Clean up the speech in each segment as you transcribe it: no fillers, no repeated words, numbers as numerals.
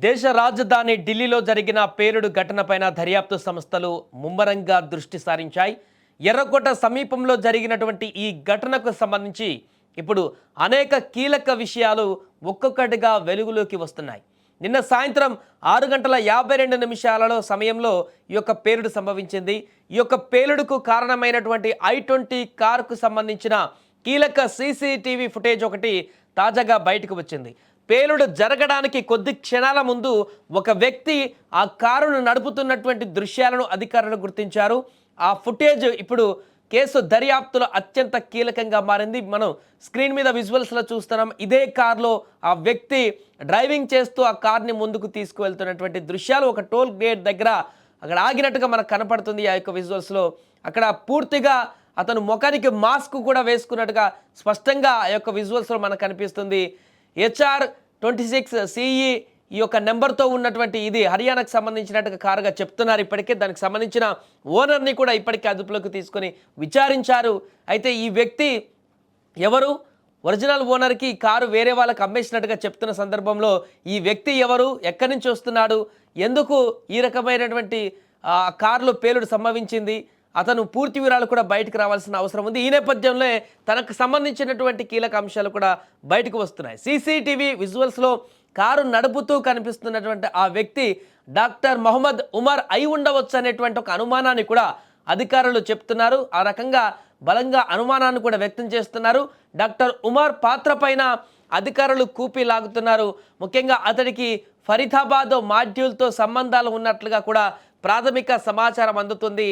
దేశ రాజధాని ఢిల్లీలో జరిగిన పేలుడు ఘటనపైన దర్యాప్తు సంస్థలు ముమ్మరంగా దృష్టి సారించాయి. ఎర్రకోట సమీపంలో జరిగినటువంటి ఈ ఘటనకు సంబంధించి ఇప్పుడు అనేక కీలక విషయాలు ఒక్కొక్కటిగా వెలుగులోకి వస్తున్నాయి. నిన్న సాయంత్రం 6:52 సమయంలో ఈ యొక్క పేలుడు సంభవించింది. ఈ యొక్క పేలుడుకు కారణమైనటువంటి i20 కారుకు సంబంధించిన కీలక సీసీటీవీ ఫుటేజ్ ఒకటి తాజాగా బయటకు వచ్చింది. పేలుడు జరగడానికి కొద్ది క్షణాల ముందు ఒక వ్యక్తి ఆ కారును నడుపుతున్నటువంటి దృశ్యాలను అధికారులు గుర్తించారు. ఆ ఫుటేజ్ ఇప్పుడు కేసు దర్యాప్తులో అత్యంత కీలకంగా మారింది. మనం స్క్రీన్ మీద విజువల్స్లో చూస్తున్నాం. ఇదే కారులో ఆ వ్యక్తి డ్రైవింగ్ చేస్తూ ఆ కార్ని ముందుకు తీసుకువెళ్తున్నటువంటి దృశ్యాలు ఒక టోల్ గేట్ దగ్గర అక్కడ ఆగినట్టుగా మనకు కనపడుతుంది. ఆ యొక్క విజువల్స్లో అక్కడ పూర్తిగా అతను ముఖానికి మాస్క్ కూడా వేసుకున్నట్టుగా స్పష్టంగా ఆ యొక్క విజువల్స్లో మనకు కనిపిస్తుంది. HR26 CE ఈ యొక్క నెంబర్తో ఉన్నటువంటి ఇది హర్యానాకు సంబంధించినట్టుగా కారుగా చెప్తున్నారు. ఇప్పటికే దానికి సంబంధించిన ఓనర్ని కూడా ఇప్పటికే అదుపులోకి తీసుకొని విచారించారు. అయితే ఈ వ్యక్తి ఎవరు, ఒరిజినల్ ఓనర్కి కారు వేరే వాళ్ళకి అమ్మేసినట్టుగా చెప్తున్న సందర్భంలో ఈ వ్యక్తి ఎవరు, ఎక్కడి నుంచి వస్తున్నాడు, ఎందుకు ఈ రకమైనటువంటి కారులో పేలుడు సంభవించింది, అతను పూర్తి వివరాలు కూడా బయటకు రావాల్సిన అవసరం ఉంది. ఈ నేపథ్యంలో తనకు సంబంధించినటువంటి కీలక అంశాలు కూడా బయటకు వస్తున్నాయి. సీసీటీవీ విజువల్స్లో కారు నడుపుతూ కనిపిస్తున్నటువంటి ఆ వ్యక్తి డాక్టర్ మొహమ్మద్ ఉమర్ అయి ఉండవచ్చు అనేటువంటి ఒక అనుమానాన్ని కూడా అధికారులు చెప్తున్నారు. ఆ రకంగా బలంగా అనుమానాన్ని కూడా వ్యక్తం చేస్తున్నారు. డాక్టర్ ఉమర్ పాత్ర పైన అధికారులు కూపి లాగుతున్నారు. ముఖ్యంగా అతడికి ఫరీదాబాద్ మాడ్యూల్తో సంబంధాలు ఉన్నట్లుగా కూడా ప్రాథమిక సమాచారం అందుతుంది.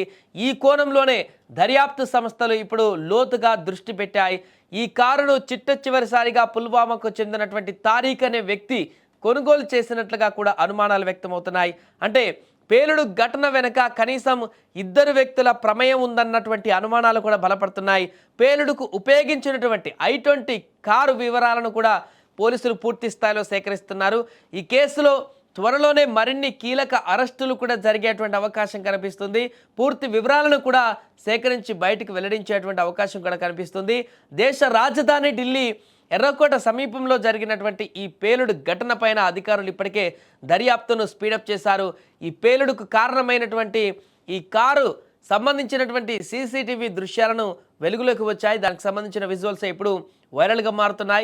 ఈ కోణంలోనే దర్యాప్తు సంస్థలు ఇప్పుడు లోతుగా దృష్టి పెట్టాయి. ఈ కారును చిట్టచివరిసారిగా పుల్వామాకు చెందినటువంటి తారీఖ్ అనే వ్యక్తి కొనుగోలు చేసినట్లుగా కూడా అనుమానాలు వ్యక్తమవుతున్నాయి. అంటే పేలుడు ఘటన వెనుక కనీసం 2 వ్యక్తుల ప్రమేయం ఉందన్నటువంటి అనుమానాలు కూడా బలపడుతున్నాయి. పేలుడుకు ఉపయోగించినటువంటి i20 కారు వివరాలను కూడా పోలీసులు పూర్తి స్థాయిలో సేకరిస్తున్నారు. ఈ కేసులో త్వరలోనే మరిన్ని కీలక అరెస్టులు కూడా జరిగేటువంటి అవకాశం కనిపిస్తుంది. పూర్తి వివరాలను కూడా సేకరించి బయటకు వెల్లడించేటువంటి అవకాశం కూడా కనిపిస్తుంది. దేశ రాజధాని ఢిల్లీ ఎర్రకోట సమీపంలో జరిగినటువంటి ఈ పేలుడు ఘటన పైన అధికారులు ఇప్పటికే దర్యాప్తును స్పీడప్ చేశారు. ఈ పేలుడుకు కారణమైనటువంటి ఈ కారు సంబంధించినటువంటి సీసీటీవీ దృశ్యాలను వెలుగులోకి వచ్చాయి. దానికి సంబంధించిన విజువల్స్ ఇప్పుడు వైరల్గా మారుతున్నాయి.